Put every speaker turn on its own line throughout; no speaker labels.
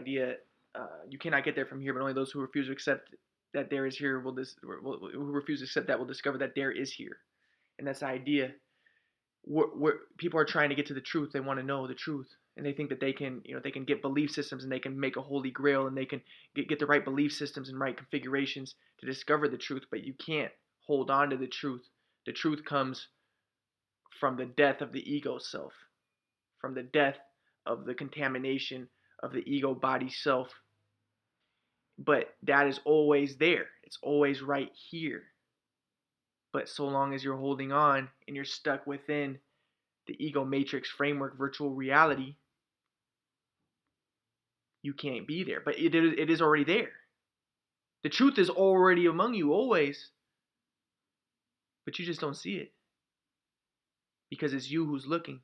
idea, you cannot get there from here, but only those who refuse to accept that there is here who refuse to accept that will discover that there is here. And that's the idea. People are trying to get to the truth. They want to know the truth, and they think that they can get belief systems and they can make a holy grail and they can get the right belief systems and right configurations to discover the truth. But you can't hold on to the truth. The truth comes from the death of the ego self, from the death of the contamination of the ego body self. But that is always there. It's always right here. But so long as you're holding on and you're stuck within the ego matrix framework virtual reality, you can't be there. But it is already there. The truth is already among you always, but you just don't see it because it's you who's looking.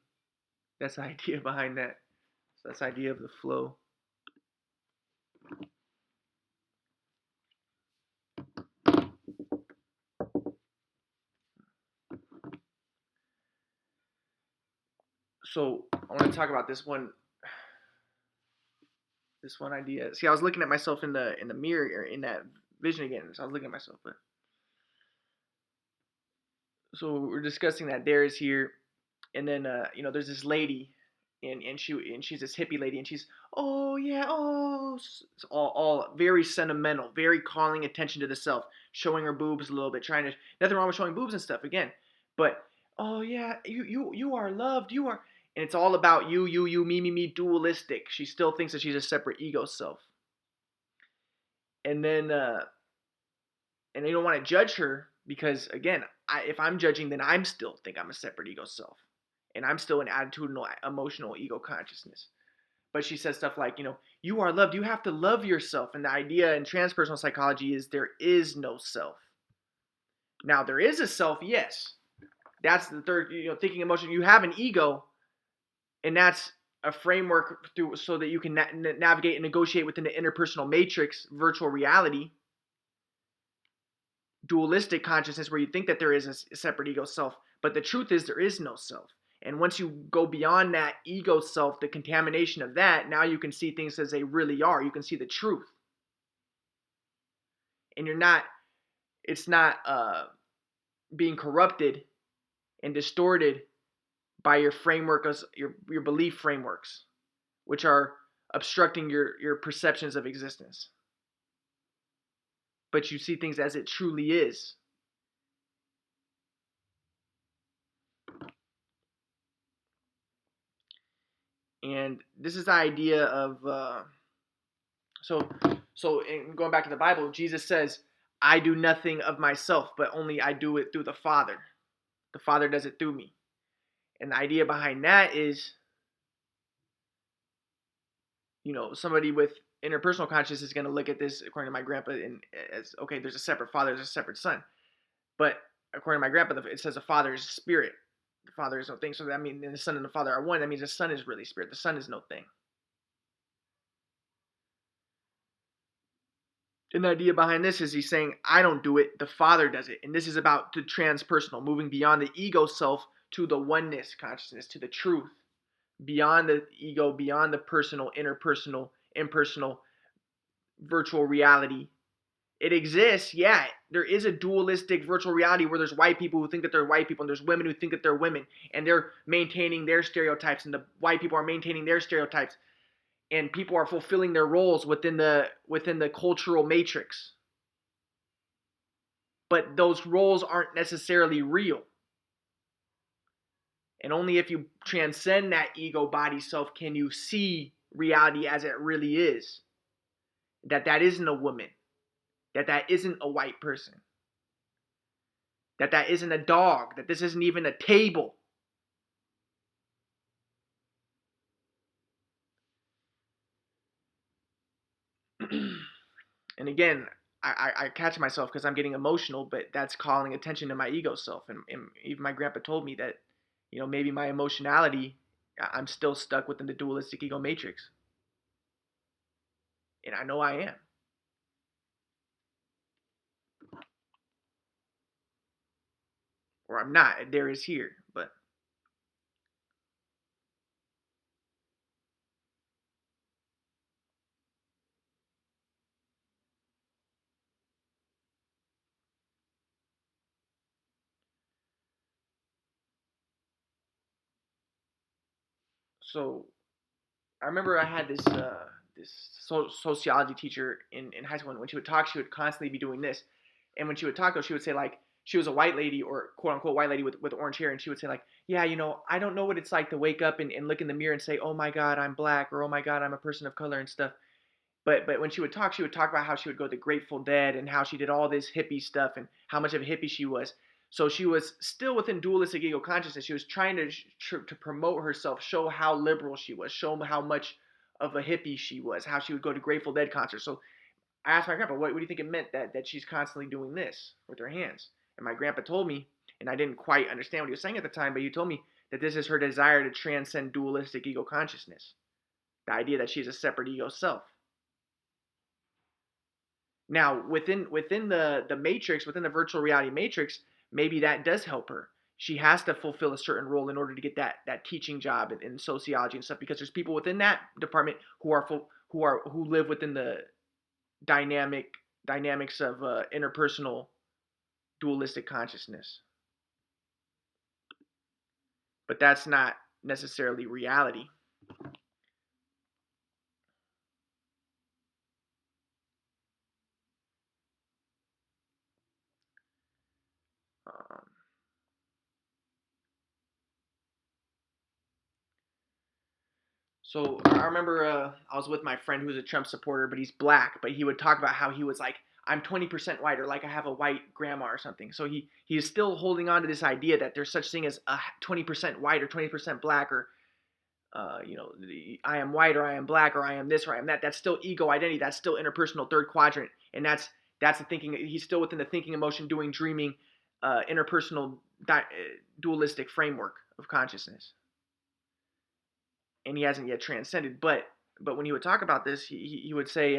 That's the idea behind that. So that's the idea of the flow. So I want to talk about this one idea. See, I was looking at myself in the mirror or in that vision again. So I was looking at myself, but so we're discussing that there is here, and then there's this lady, and she's this hippie lady, and she's oh yeah all very sentimental, very calling attention to the self, showing her boobs a little bit, trying to nothing wrong with showing boobs and stuff again, but oh yeah you are loved, you are, and it's all about you me dualistic. She still thinks that she's a separate ego self, and then and they don't want to judge her because again, if I'm judging, then I'm still think I'm a separate ego self, and I'm still an attitudinal, emotional ego consciousness. But she says stuff like, you are loved. You have to love yourself. And the idea in transpersonal psychology is there is no self. Now there is a self, yes. That's the third, thinking emotion. You have an ego, and that's a framework through so that you can navigate and negotiate within the interpersonal matrix, virtual reality, dualistic consciousness where you think that there is a separate ego self, but the truth is there is no self. And once you go beyond that ego self, the contamination of that, now you can see things as they really are. You can see the truth. And it's not being corrupted and distorted by your framework, your belief frameworks, which are obstructing your perceptions of existence. But you see things as it truly is. And this is the idea of so in going back to the Bible, Jesus says, I do nothing of myself, but only I do it through the Father. The Father does it through me. And the idea behind that is, somebody with interpersonal consciousness is going to look at this, according to my grandpa, as, okay, there's a separate Father, there's a separate Son. But according to my grandpa, it says the Father is spirit. The Father is no thing. So that means the Son and the Father are one. That means the Son is really spirit. The Son is no thing. And the idea behind this is he's saying, I don't do it, the Father does it. And this is about the transpersonal, moving beyond the ego self to the oneness consciousness, to the truth, beyond the ego, beyond the personal, interpersonal, impersonal, virtual reality. It exists, yeah. There is a dualistic virtual reality where there's white people who think that they're white people, and there's women who think that they're women, and they're maintaining their stereotypes, and the white people are maintaining their stereotypes. And people are fulfilling their roles within the cultural matrix. But those roles aren't necessarily real. And only if you transcend that ego body self can you see reality as it really is. That isn't a woman. That isn't a white person. That isn't a dog. That this isn't even a table. And again, I catch myself because I'm getting emotional, but that's calling attention to my ego self. And even my grandpa told me that, maybe my emotionality, I'm still stuck within the dualistic ego matrix. And I know I am. Or I'm not. There is here. But so I remember I had this sociology teacher in high school, and when she would talk, she would constantly be doing this. And when she would talk, though, she would say like she was a white lady or quote unquote white lady with orange hair, and she would say like, yeah, I don't know what it's like to wake up and look in the mirror and say, oh my God, I'm black, or oh my God, I'm a person of color and stuff. But when she would talk about how she would go to the Grateful Dead and how she did all this hippie stuff and how much of a hippie she was. So she was still within dualistic ego consciousness. She was trying to promote herself, show how liberal she was, show how much of a hippie she was, how she would go to Grateful Dead concerts. So I asked my grandpa, what do you think it meant that she's constantly doing this with her hands? And my grandpa told me, and I didn't quite understand what he was saying at the time, but he told me that this is her desire to transcend dualistic ego consciousness, the idea that she's a separate ego self. Now, within the matrix, within the virtual reality matrix, maybe that does help her. She has to fulfill a certain role in order to get that teaching job in sociology and stuff, because there's people within that department who live within the dynamics of interpersonal dualistic consciousness. But that's not necessarily reality. Um, So I remember I was with my friend who's a Trump supporter, but he's black. But he would talk about how he was like, I'm 20% white, or like I have a white grandma or something. So he is still holding on to this idea that there's such thing as a 20% white or 20% black, or I am white or I am black or I am this or I am that. That's still ego identity. That's still interpersonal third quadrant, and that's the thinking. He's still within the thinking, emotion, doing, dreaming, interpersonal dualistic framework of consciousness, and he hasn't yet transcended. But when he would talk about this, he would say,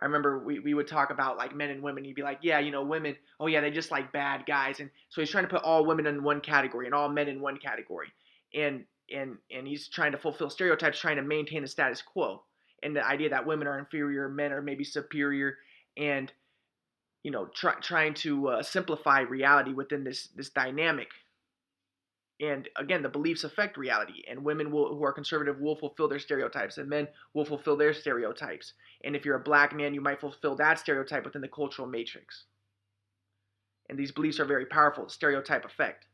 I remember we would talk about like men and women. He'd be like, yeah, women, oh yeah, they just like bad guys, and so he's trying to put all women in one category and all men in one category, and and he's trying to fulfill stereotypes, trying to maintain the status quo, and the idea that women are inferior, men are maybe superior, and trying to simplify reality within this dynamic. And again, the beliefs affect reality, and who are conservative will fulfill their stereotypes, and men will fulfill their stereotypes. And if you're a black man, you might fulfill that stereotype within the cultural matrix. And these beliefs are very powerful. Stereotype effect.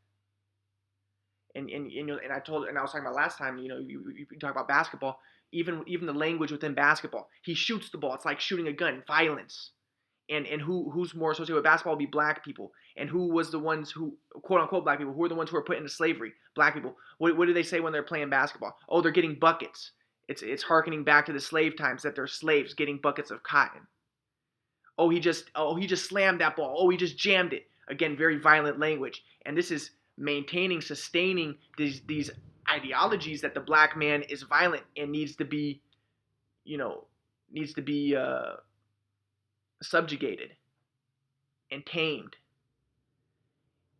And I was talking about last time. You talk about basketball. Even the language within basketball. He shoots the ball. It's like shooting a gun. Violence. And who's more associated with basketball would be black people. And who was the ones who, quote unquote, black people, who are the ones who are put into slavery? Black people. What do they say when they're playing basketball? Oh, they're getting buckets. It's harkening back to the slave times, that they're slaves getting buckets of cotton. He just slammed that ball. Oh, he just jammed it. Again, very violent language. And this is maintaining, sustaining these ideologies that the black man is violent and you know, needs to be subjugated and tamed.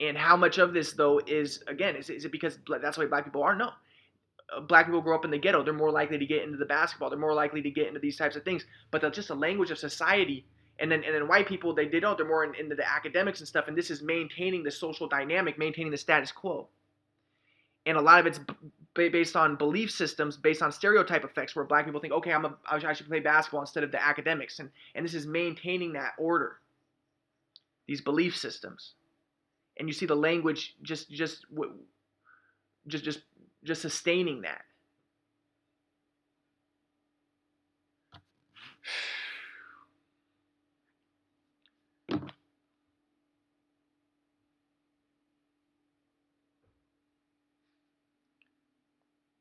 And how much of this, though, is, again, is it because that's the way black people are? No. Black people grow up in the ghetto. They're more likely to get into the basketball. They're more likely to get into these types of things. But just the language of society. And then white people, they're more into the academics and stuff. And this is maintaining the social dynamic, maintaining the status quo. And a lot of it's based on belief systems, based on stereotype effects, where black people think, okay, I should play basketball instead of the academics. And this is maintaining that order, these belief systems. And you see the language just sustaining that.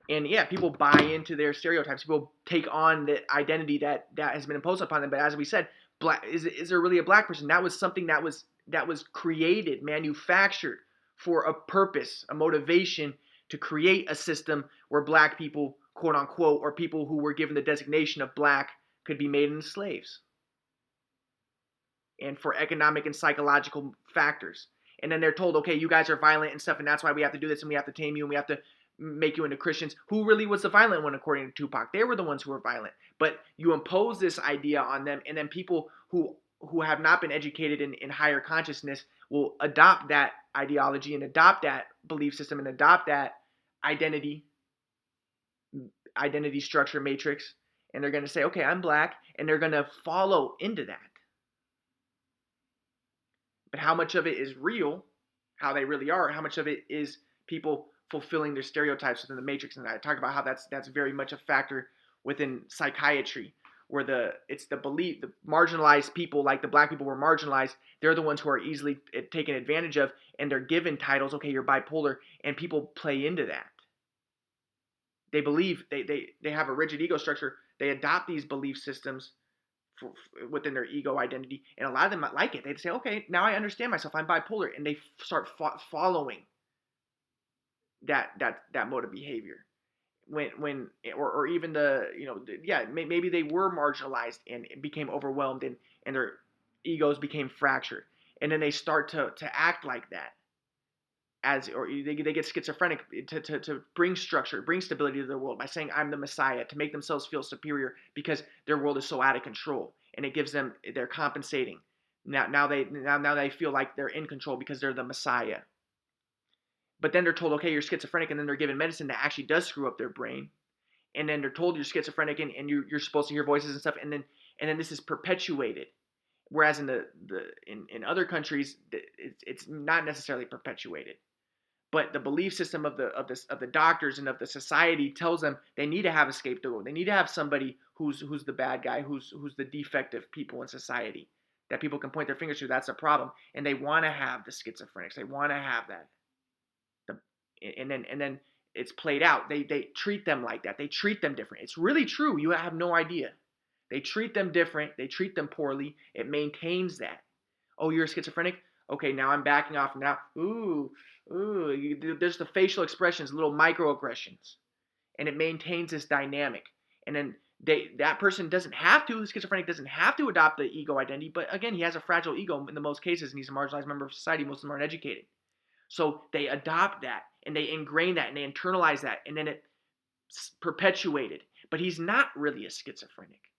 And yeah, people buy into their stereotypes. People take on the identity that has been imposed upon them. But as we said, black is there really a black person? That was something that was created, manufactured for a purpose, a motivation to create a system where black people, quote unquote, or people who were given the designation of black, could be made into slaves, and for economic and psychological factors. And then they're told, okay, you guys are violent and stuff, and that's why we have to do this, and we have to tame you, and we have to make you into Christians. Who really was the violent one according to Tupac? They were the ones who were violent. But you impose this idea on them, and then people who have not been educated in higher consciousness will adopt that ideology and adopt that belief system and adopt that identity identity structure matrix, and they're going to say, okay, I'm black, and they're going to follow into that. But how much of it is real, how they really are, how much of it is people fulfilling their stereotypes within the matrix? And I talk about how that's very much a factor within psychiatry, where it's the belief the marginalized people, like the black people were marginalized, they're the ones who are easily taken advantage of, and they're given titles. Okay, you're bipolar, and people play into that. They believe they have a rigid ego structure. They adopt these belief systems within their ego identity, and a lot of them like it. They say, okay, now I understand myself, I'm bipolar, and they start following that mode of behavior. When or even maybe they were marginalized and became overwhelmed, and their egos became fractured, and then they start to act like that, or they get schizophrenic to bring structure, bring stability to their world by saying I'm the Messiah, to make themselves feel superior because their world is so out of control, and it gives them, they're compensating. Now they feel like they're in control because they're the Messiah. But then they're told, okay, you're schizophrenic, and then they're given medicine that actually does screw up their brain, and then they're told you're schizophrenic, and you're supposed to hear voices and stuff, and then this is perpetuated. Whereas in other countries, it's not necessarily perpetuated. But the belief system of the doctors and of the society tells them they need to have a scapegoat. They need to have somebody who's the bad guy, who's the defective people in society that people can point their fingers to. That's a problem, and they want to have the schizophrenics. They want to have that. And then it's played out. They treat them like that. They treat them different. It's really true. You have no idea. They treat them different. They treat them poorly. It maintains that. Oh, you're a schizophrenic? Okay, now I'm backing off. Now, there's the facial expressions, little microaggressions, and it maintains this dynamic. And then that person doesn't have to, the schizophrenic doesn't have to adopt the ego identity, but again, he has a fragile ego in the most cases, and he's a marginalized member of society. Most of them aren't educated. So they adopt that, and they ingrain that, and they internalize that, and then it's perpetuated. But he's not really a schizophrenic.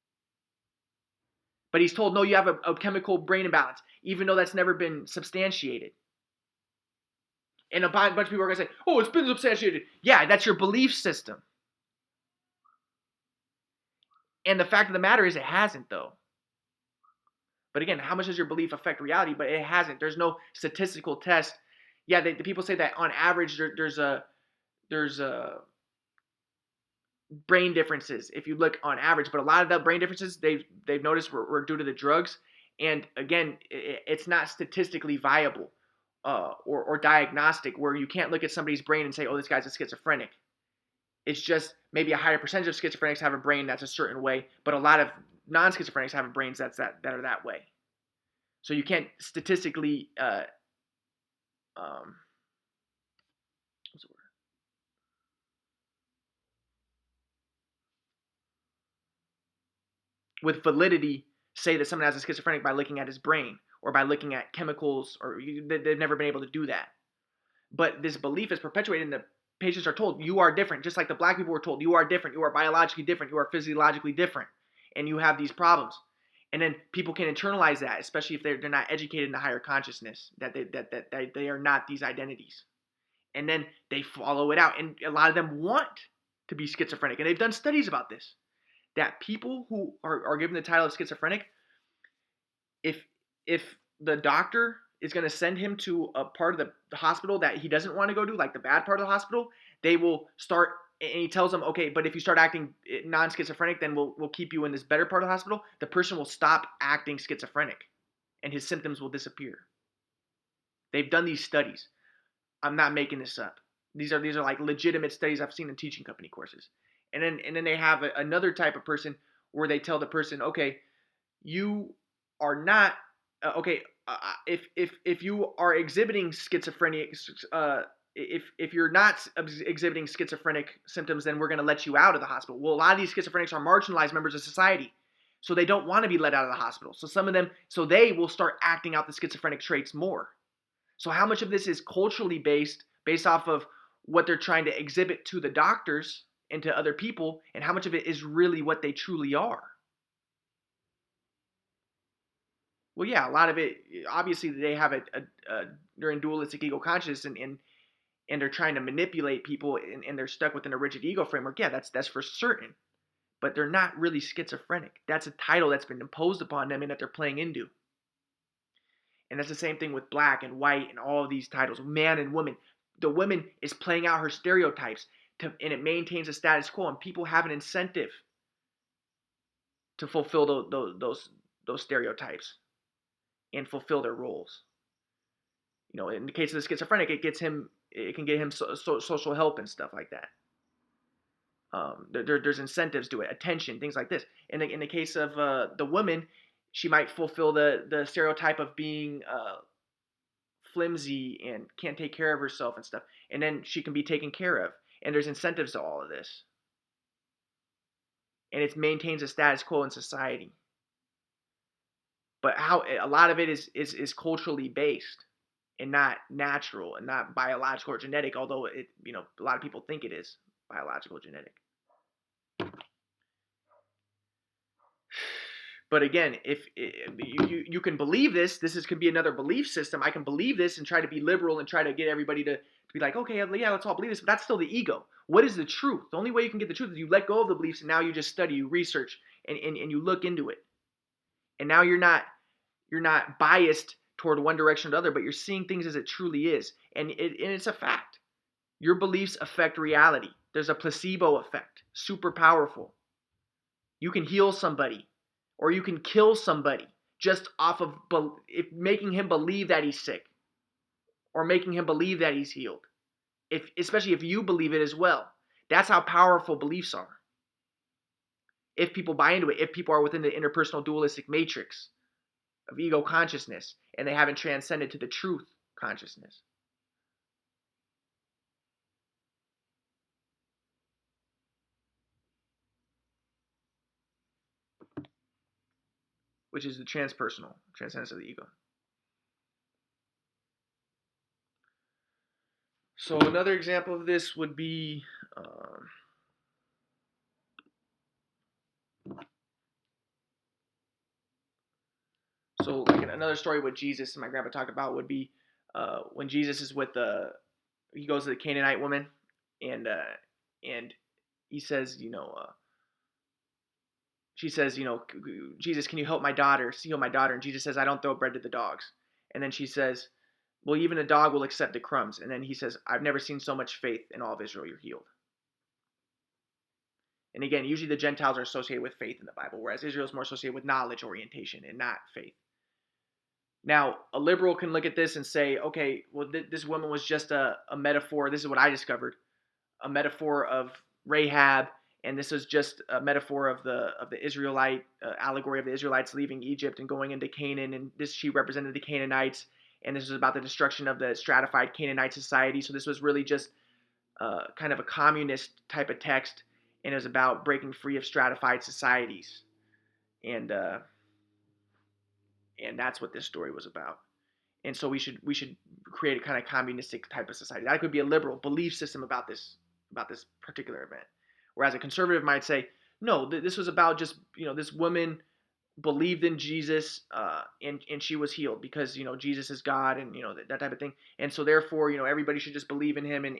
But he's told, no, you have a chemical brain imbalance, even though that's never been substantiated. And a bunch of people are going to say, oh, it's been substantiated. Yeah, that's your belief system. And the fact of the matter is it hasn't, though. But again, how much does your belief affect reality? But it hasn't. There's no statistical test. Yeah, the people say that on average there's a brain differences if you look on average, but a lot of the brain differences they've noticed were due to the drugs. And again, it's not statistically viable or diagnostic, where you can't look at somebody's brain and say, oh, this guy's a schizophrenic. It's just maybe a higher percentage of schizophrenics have a brain that's a certain way, but a lot of non-schizophrenics have brains that are that way. So you can't statistically what's the word? With validity say that someone has a schizophrenic by looking at his brain or by looking at chemicals, or they've never been able to do that. But this belief is perpetuated, and the patients are told, you are different, just like the black people were told, you are different, you are biologically different, you are physiologically different, and you have these problems. And then people can internalize that, especially if they're not educated in the higher consciousness, that they are not these identities. And then they follow it out, and a lot of them want to be schizophrenic, and they've done studies about this, that people who are given the title of schizophrenic, if the doctor is going to send him to a part of the hospital that he doesn't want to go to, like the bad part of the hospital, they will start, and he tells them, okay, but if you start acting non-schizophrenic, then we'll keep you in this better part of the hospital. The person will stop acting schizophrenic, and his symptoms will disappear. They've done these studies. I'm not making this up. These are like legitimate studies I've seen in teaching company courses. And then they have another type of person where they tell the person, okay, you are not if you are exhibiting schizophrenia, if you're not exhibiting schizophrenic symptoms, then we're going to let you out of the hospital. Well, a lot of these schizophrenics are marginalized members of society, so they don't want to be let out of the hospital. So they will start acting out the schizophrenic traits more. So how much of this is culturally based off of what they're trying to exhibit to the doctors and to other people, and how much of it is really what they truly are? Well, yeah, a lot of it, obviously, they have they're in dualistic ego consciousness, and and they're trying to manipulate people, and they're stuck within a rigid ego framework, yeah, that's for certain. But they're not really schizophrenic. That's a title that's been imposed upon them and that they're playing into. And that's the same thing with black and white and all of these titles, man and woman. The woman is playing out her stereotypes, and it maintains a status quo, and people have an incentive to fulfill those stereotypes and fulfill their roles. In the case of the schizophrenic, it can get him social help and stuff like that. There's incentives to it, attention, things like this. In the case of the woman, she might fulfill the stereotype of being flimsy and can't take care of herself and stuff, and then she can be taken care of. And there's incentives to all of this, and it maintains a status quo in society. But how a lot of it is culturally based and not natural and not biological or genetic, although a lot of people think it is biological, genetic. But again, if you can believe this could be another belief system. I can believe this and try to be liberal and try to get everybody to be like, okay, yeah, let's all believe this. But that's still the ego. What is the truth? The only way you can get the truth is you let go of the beliefs, and now you just study, you research, and you look into it. And now you're not biased toward one direction or the other, but you're seeing things as it truly is. And it's a fact. Your beliefs affect reality. There's a placebo effect, super powerful. You can heal somebody, or you can kill somebody just off of making him believe that he's sick, or making him believe that he's healed. Especially if you believe it as well. That's how powerful beliefs are. If people buy into it, if people are within the interpersonal dualistic matrix of ego consciousness, and they haven't transcended to the truth consciousness. Which is the transpersonal, transcendence of the ego. So another example of this would be so like another story what Jesus and my grandpa talked about would be when Jesus is with he goes to the Canaanite woman, and he says, she says, Jesus, can you help my daughter, heal my daughter? And Jesus says, I don't throw bread to the dogs. And then she says, well, even a dog will accept the crumbs. And then he says, I've never seen so much faith in all of Israel, you're healed. And again, usually the Gentiles are associated with faith in the Bible, whereas Israel is more associated with knowledge orientation and not faith. Now, a liberal can look at this and say, okay, well, this woman was just a metaphor. This is what I discovered, a metaphor of Rahab, and this is just a metaphor of the Israelite allegory of the Israelites leaving Egypt and going into Canaan, and she represented the Canaanites, and this was about the destruction of the stratified Canaanite society. So this was really just kind of a communist type of text, and it was about breaking free of stratified societies, and that's what this story was about. And so we should create a kind of communistic type of society. That could be a liberal belief system about this particular event. Whereas a conservative might say, no, this was about just, this woman believed in Jesus, and she was healed because, Jesus is God, and, that type of thing. And so therefore, everybody should just believe in him, and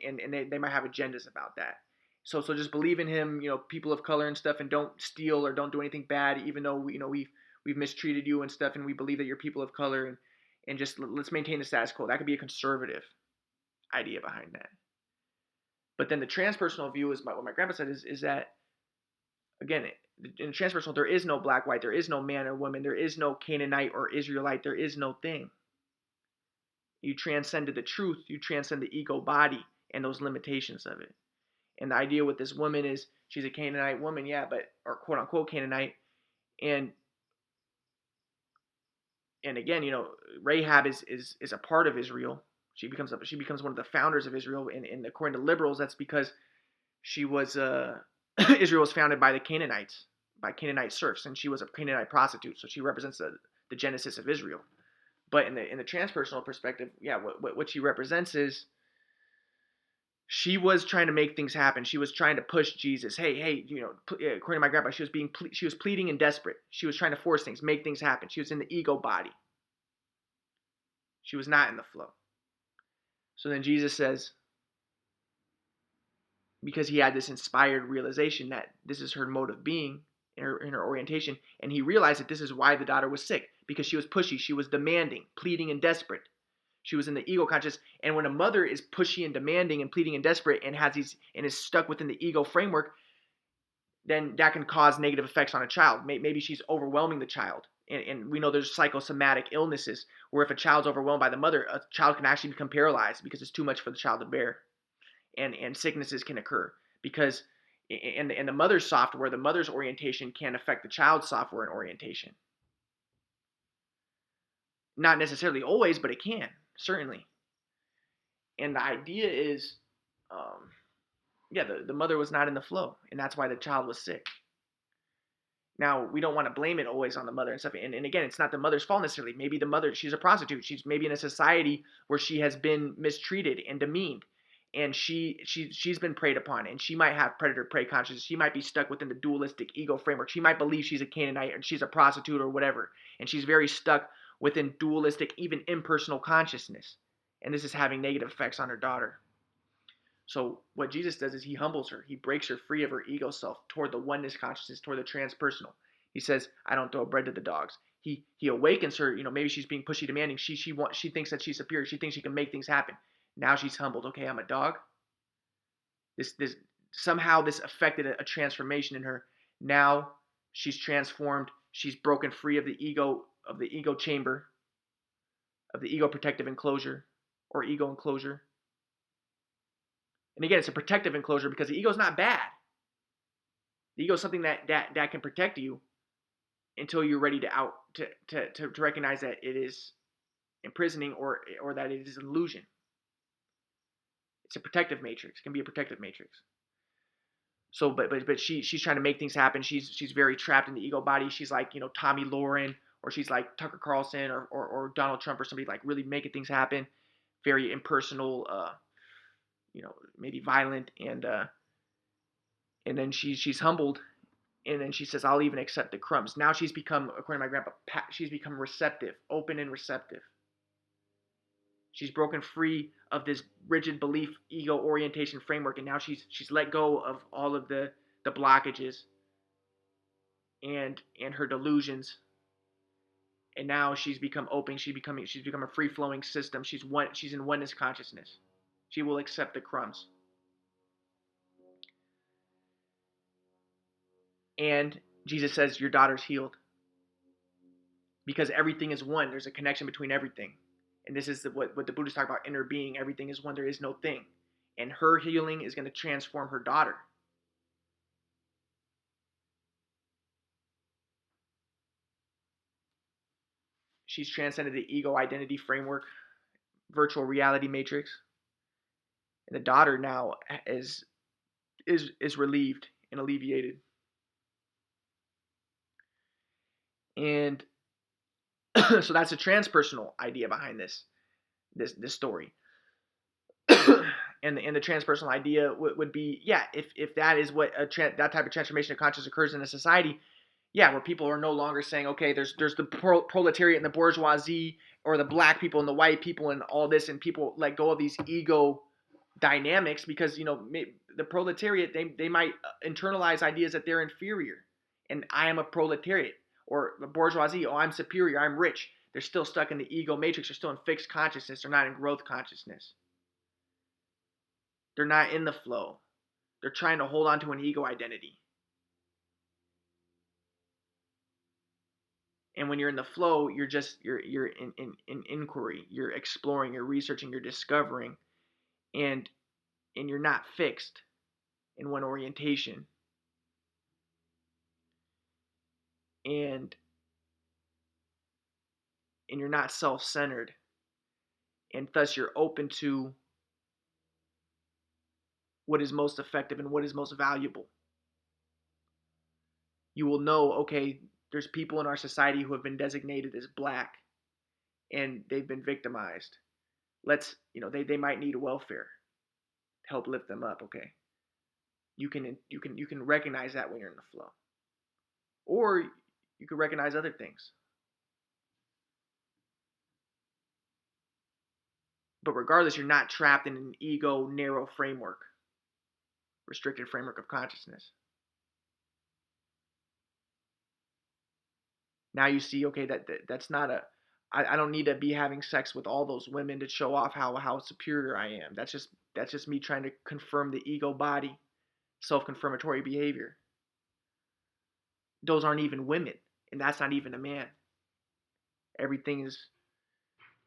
they might have agendas about that. So just believe in him, people of color and stuff, and don't steal or don't do anything bad, even though we've mistreated you and stuff, and we believe that you're people of color, and just let's maintain the status quo. That could be a conservative idea behind that. But then the transpersonal view is what my grandpa said is that, again, in transpersonal, there is no black, white, there is no man or woman, there is no Canaanite or Israelite, there is no thing. You transcend to the truth, you transcend the ego body and those limitations of it. And the idea with this woman is she's a Canaanite woman, yeah, or quote unquote Canaanite, and again, Rahab is a part of Israel. She becomes one of the founders of Israel, and according to liberals, that's because she was Israel was founded by the Canaanites, by Canaanite serfs, and she was a Canaanite prostitute, so she represents the genesis of Israel. But in the transpersonal perspective, yeah, what she represents is she was trying to make things happen. She was trying to push Jesus. Hey, according to my grandpa, she was pleading and desperate. She was trying to force things, make things happen. She was in the ego body. She was not in the flow. So then Jesus says, because he had this inspired realization that this is her mode of being in her orientation, and he realized that this is why the daughter was sick, because she was pushy, she was demanding, pleading, and desperate. She was in the ego conscious, and when a mother is pushy and demanding and pleading and desperate and has these and is stuck within the ego framework, then that can cause negative effects on a child. Maybe she's overwhelming the child. And we know there's psychosomatic illnesses where if a child's overwhelmed by the mother, a child can actually become paralyzed because it's too much for the child to bear. And sicknesses can occur because and the mother's software, the mother's orientation can affect the child's software and orientation. Not necessarily always, but it can, certainly. And the idea is, the mother was not in the flow, and that's why the child was sick. Now, we don't want to blame it always on the mother and stuff. And again, it's not the mother's fault necessarily. Maybe the mother, she's a prostitute. She's maybe in a society where she has been mistreated and demeaned. And she's been preyed upon. And she might have predator-prey consciousness. She might be stuck within the dualistic ego framework. She might believe she's a Canaanite or she's a prostitute or whatever. And she's very stuck within dualistic, even impersonal consciousness. And this is having negative effects on her daughter. So what Jesus does is he humbles her. He breaks her free of her ego self toward the oneness consciousness, toward the transpersonal. He says, I don't throw bread to the dogs. He awakens her. Maybe she's being pushy, demanding. She thinks that she's superior. She thinks she can make things happen. Now she's humbled. Okay, I'm a dog. This somehow this affected a transformation in her. Now she's transformed. She's broken free of the ego chamber, of the ego protective enclosure or ego enclosure. And again, it's a protective enclosure because the ego is not bad. The ego is something that can protect you until you're ready to recognize that it is imprisoning or that it is an illusion. It's a protective matrix. It can be a protective matrix. So, but she's trying to make things happen. She's very trapped in the ego body. She's like Tommy Lauren, or she's like Tucker Carlson, or Donald Trump, or somebody like really making things happen. Very impersonal, maybe violent, and then she's humbled, and then she says, I'll even accept the crumbs. Now she's become, according to my grandpa, she's become receptive, open and receptive. She's broken free of this rigid belief, ego orientation framework, and now she's let go of all of the blockages and her delusions. And now she's become open. She's become a free flowing system. She's in oneness consciousness. She will accept the crumbs. And Jesus says, your daughter's healed. Because everything is one. There's a connection between everything. And this is what the Buddhists talk about, inner being. Everything is one. There is no thing. And her healing is going to transform her daughter. She's transcended the ego identity framework, virtual reality matrix. And the daughter now is relieved and alleviated. And so that's a transpersonal idea behind this story. and the transpersonal idea would be, if that is what that type of transformation of consciousness occurs in a society, where people are no longer saying, okay, there's the proletariat and the bourgeoisie, or the black people and the white people and all this, and people let go of these ego dynamics because the proletariat, they might internalize ideas that they're inferior, and I am a proletariat, or the bourgeoisie, I'm superior, I'm rich. They're still stuck in the ego matrix. They're still in fixed consciousness. They're not in growth consciousness. They're not in the flow. They're trying to hold on to an ego identity. And when you're in the flow, you're in inquiry. You're exploring, you're researching, you're discovering, and you're not fixed in one orientation. And you're not self-centered. And thus you're open to what is most effective and what is most valuable. You will know, okay, there's people in our society who have been designated as black and they've been victimized. They might need welfare to help lift them up, okay? You can recognize that when you're in the flow. Or you can recognize other things. But regardless, you're not trapped in an ego narrow framework. restricted framework of consciousness. Now you see, okay, that's not a. I don't need to be having sex with all those women to show off how superior I am. That's just me trying to confirm the ego body, self-confirmatory behavior. Those aren't even women, and that's not even a man. Everything is.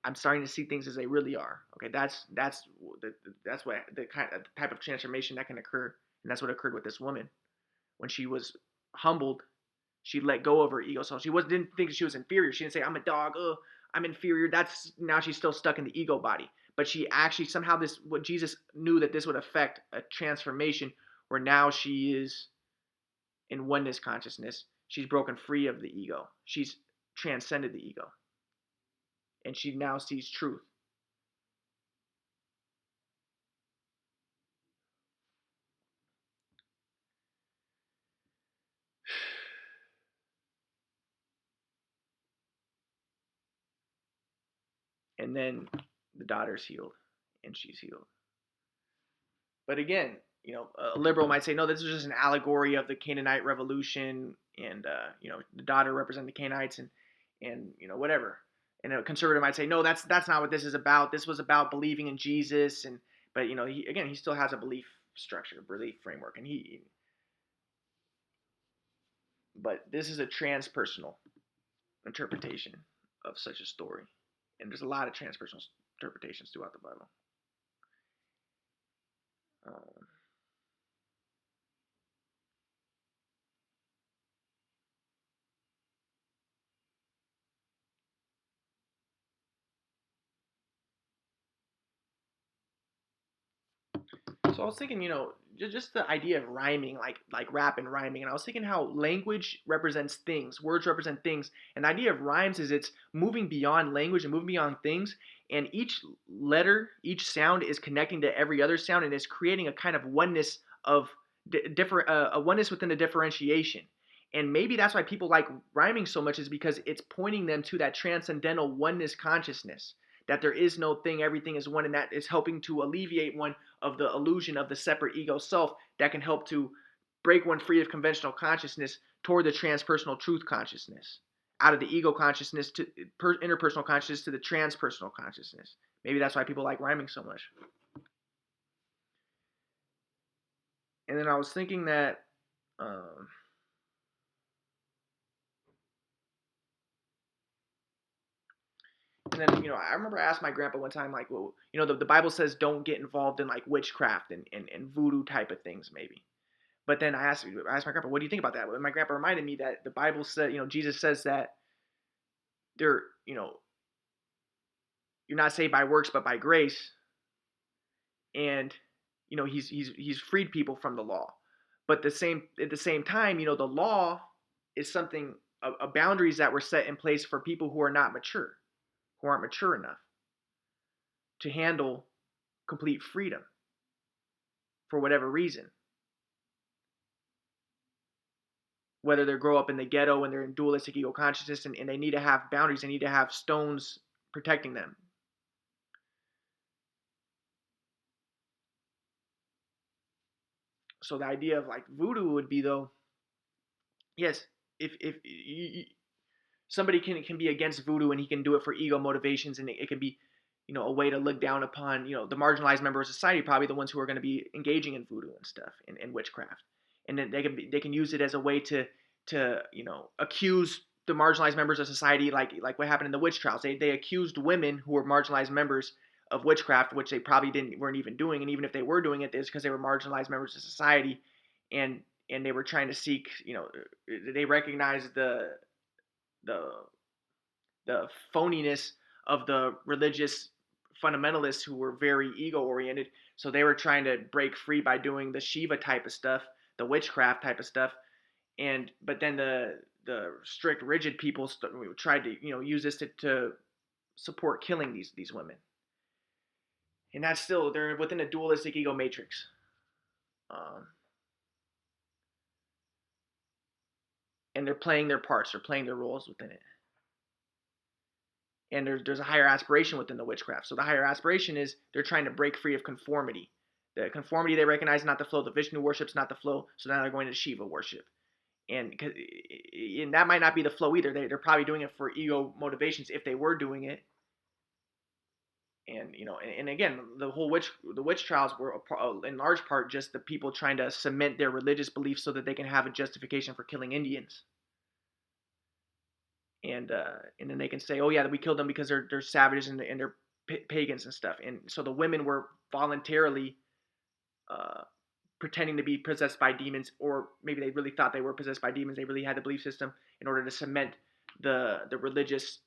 I'm starting to see things as they really are. Okay, that's what the type of transformation that can occur, and that's what occurred with this woman when she was humbled. She let go of her ego self. She didn't think she was inferior. She didn't say, "I'm a dog. I'm inferior." That's now she's still stuck in the ego body. But she actually somehow what Jesus knew that this would affect a transformation where now she is in oneness consciousness. She's broken free of the ego. She's transcended the ego, and she now sees truth. And then the daughter's healed, and she's healed. But again, a liberal might say, no, this is just an allegory of the Canaanite revolution, and the daughter represents the Canaanites, and whatever. And a conservative might say, no, that's not what this is about. This was about believing in Jesus, but he still has a belief structure, belief framework, but this is a transpersonal interpretation of such a story, and there's a lot of transpersonal interpretations throughout the Bible. Um, So I was thinking, just the idea of rhyming, like rap and rhyming, and I was thinking how language represents things, words represent things, and the idea of rhymes is it's moving beyond language and moving beyond things, and each letter, each sound is connecting to every other sound, and is creating a kind of oneness of different, a oneness within a differentiation. And maybe that's why people like rhyming so much, is because it's pointing them to that transcendental oneness consciousness, that there is no thing, everything is one, and that is helping to alleviate one of the illusion of the separate ego self, that can help to break one free of conventional consciousness toward the transpersonal truth consciousness, out of the ego consciousness to interpersonal consciousness to the transpersonal consciousness. Maybe that's why people like rhyming so much. And then I was thinking that um, and then I remember I asked my grandpa one time, like, well, the Bible says don't get involved in like witchcraft and voodoo type of things, maybe. But then I asked my grandpa, what do you think about that? And my grandpa reminded me that the Bible said, Jesus says that there, you're not saved by works but by grace, and he's freed people from the law. But at the same time, the law is something, boundaries that were set in place for people who are not mature, who aren't mature enough to handle complete freedom for whatever reason. Whether they grow up in the ghetto and they're in dualistic ego consciousness, and they need to have boundaries, they need to have stones protecting them. So the idea of like voodoo would be, though, yes, if somebody can be against voodoo and he can do it for ego motivations, and it can be a way to look down upon the marginalized member of society, probably the ones who are going to be engaging in voodoo and stuff, and witchcraft, and then they can use it as a way to accuse the marginalized members of society, like what happened in the witch trials. They accused women who were marginalized members of witchcraft, which they probably weren't even doing, and even if they were doing it, it's because they were marginalized members of society, and they were trying to seek, they recognized the the phoniness of the religious fundamentalists who were very ego oriented. So they were trying to break free by doing the Shiva type of stuff, the witchcraft type of stuff, and but then the strict rigid people tried to use this to support killing these women, and that's still, they're within a dualistic ego matrix. Um, and they're playing their parts, they're playing their roles within it. And there's a higher aspiration within the witchcraft. So the higher aspiration is they're trying to break free of conformity. The conformity they recognize not the flow. The Vishnu worship's not the flow. So now they're going to Shiva worship. And that might not be the flow either. They're probably doing it for ego motivations if they were doing it. And and again, the witch trials were in large part just the people trying to cement their religious beliefs so that they can have a justification for killing Indians. And then they can say, oh yeah, we killed them because they're savages and they're pagans and stuff. And so the women were voluntarily uh, pretending to be possessed by demons, or maybe they really thought they were possessed by demons. They really had the belief system in order to cement the religious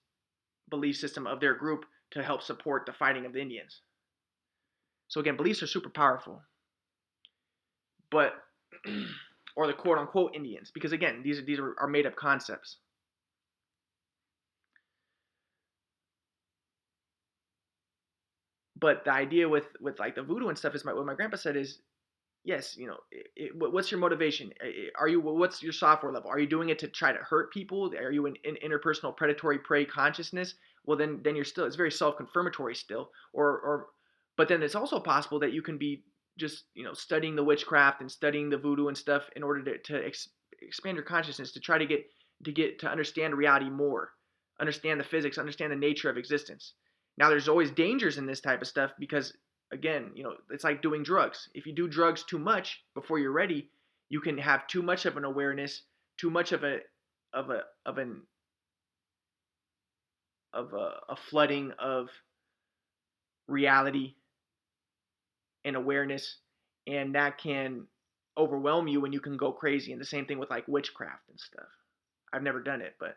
belief system of their group to help support the fighting of the Indians. So again, beliefs are super powerful, but or the quote unquote Indians, because again, these are made up concepts. But the idea with like the voodoo and stuff is what my grandpa said is, yes, what's your motivation? What's your software level? Are you doing it to try to hurt people? Are you in interpersonal predatory prey consciousness? Well, then you're still, it's very self-confirmatory still. But then it's also possible that you can be just studying the witchcraft and studying the voodoo and stuff in order to expand your consciousness, to try to get to understand reality more, understand the physics, understand the nature of existence. Now, there's always dangers in this type of stuff because, again, it's like doing drugs. If you do drugs too much before you're ready, you can have too much of an awareness, too much of a flooding of reality and awareness, and that can overwhelm you and you can go crazy. And the same thing with like witchcraft and stuff. I've never done it, but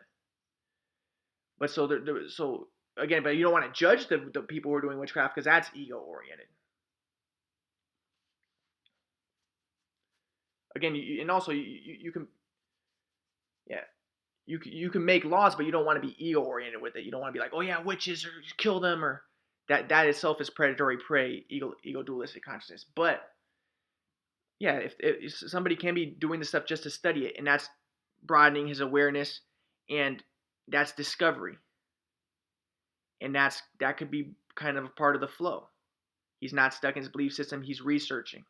so again, but you don't want to judge the people who are doing witchcraft because that's ego oriented. Again, and also you can, yeah, you can make laws, but you don't want to be ego oriented with it. You don't want to be like, oh yeah, witches, or kill them, or that itself is predatory prey, ego dualistic consciousness. But yeah, if somebody can be doing this stuff just to study it, and that's broadening his awareness, and that's discovery, and that could be kind of a part of the flow. He's not stuck in his belief system. He's researching.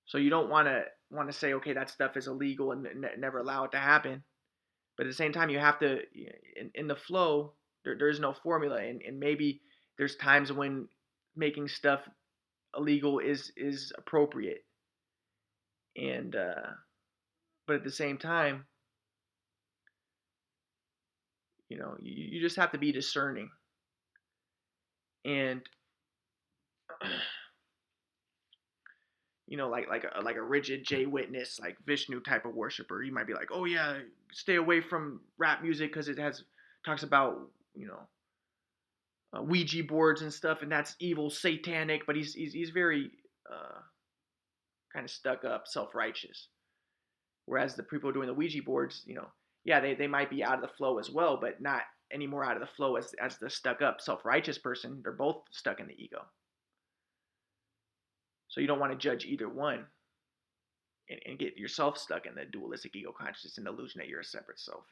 So you don't want to say, okay, that stuff is illegal and never allow it to happen. But at the same time, you have to, in the flow, there's no formula. And maybe there's times when making stuff illegal is appropriate. And, but at the same time, you just have to be discerning. And, like a rigid J witness, like Vishnu type of worshiper, you might be like, oh yeah, stay away from rap music because it talks about Ouija boards and stuff, and that's evil, satanic. But he's very kind of stuck up, self righteous. Whereas the people doing the Ouija boards, yeah, they might be out of the flow as well, but not any more out of the flow as the stuck up, self righteous person. They're both stuck in the ego. So you don't want to judge either one and get yourself stuck in the dualistic ego consciousness and illusion that you're a separate self.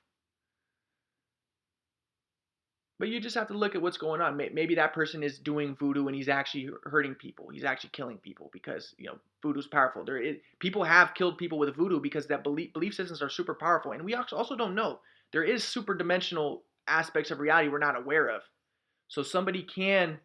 But you just have to look at what's going on. Maybe that person is doing voodoo and he's actually hurting people. He's actually killing people because voodoo's powerful. People have killed people with voodoo because that belief systems are super powerful. And we also don't know. There is super dimensional aspects of reality we're not aware of. So somebody can